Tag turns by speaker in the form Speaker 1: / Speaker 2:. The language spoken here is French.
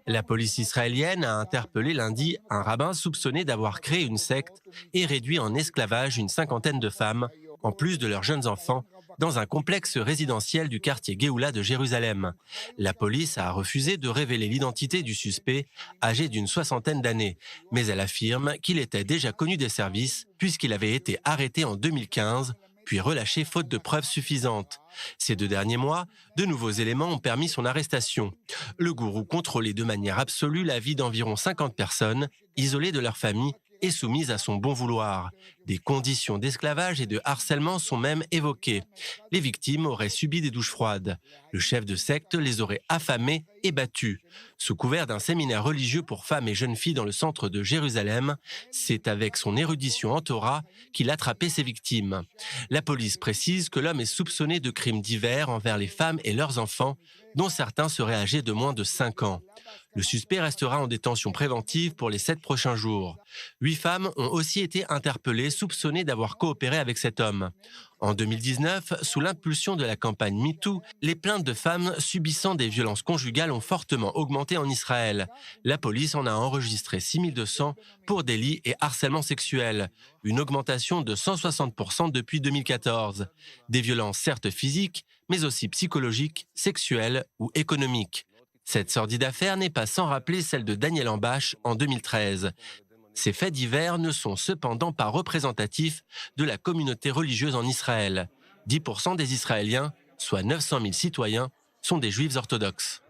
Speaker 1: La police israélienne a interpellé lundi un rabbin soupçonné d'avoir créé une secte et réduit en esclavage une cinquantaine de femmes, en plus de leurs jeunes enfants, dans un complexe résidentiel du quartier Géoula de Jérusalem. La police a refusé de révéler l'identité du suspect, âgé d'une soixantaine d'années, mais elle affirme qu'il était déjà connu des services puisqu'il avait été arrêté en 2015 puis relâché faute de preuves suffisantes. Ces 2 derniers mois, de nouveaux éléments ont permis son arrestation. Le gourou contrôlait de manière absolue la vie d'environ 50 personnes, isolées de leur famille et soumises à son bon vouloir. Des conditions d'esclavage et de harcèlement sont même évoquées. Les victimes auraient subi des douches froides. Le chef de secte les aurait affamées et battues. Sous couvert d'un séminaire religieux pour femmes et jeunes filles dans le centre de Jérusalem, c'est avec son érudition en Torah qu'il attrapait ses victimes. La police précise que l'homme est soupçonné de crimes divers envers les femmes et leurs enfants, dont certains seraient âgés de moins de 5 ans. Le suspect restera en détention préventive pour les 7 prochains jours. 8 femmes ont aussi été interpellées soupçonnées d'avoir coopéré avec cet homme. En 2019, sous l'impulsion de la campagne MeToo, les plaintes de femmes subissant des violences conjugales ont fortement augmenté en Israël. La police en a enregistré 6200 pour délits et harcèlement sexuel, une augmentation de 160% depuis 2014. Des violences certes physiques, mais aussi psychologiques, sexuelles ou économiques. Cette sordide affaire n'est pas sans rappeler celle de Daniel Ambash en 2013. Ces faits divers ne sont cependant pas représentatifs de la communauté religieuse en Israël. 10% des Israéliens, soit 900 000 citoyens, sont des juifs orthodoxes.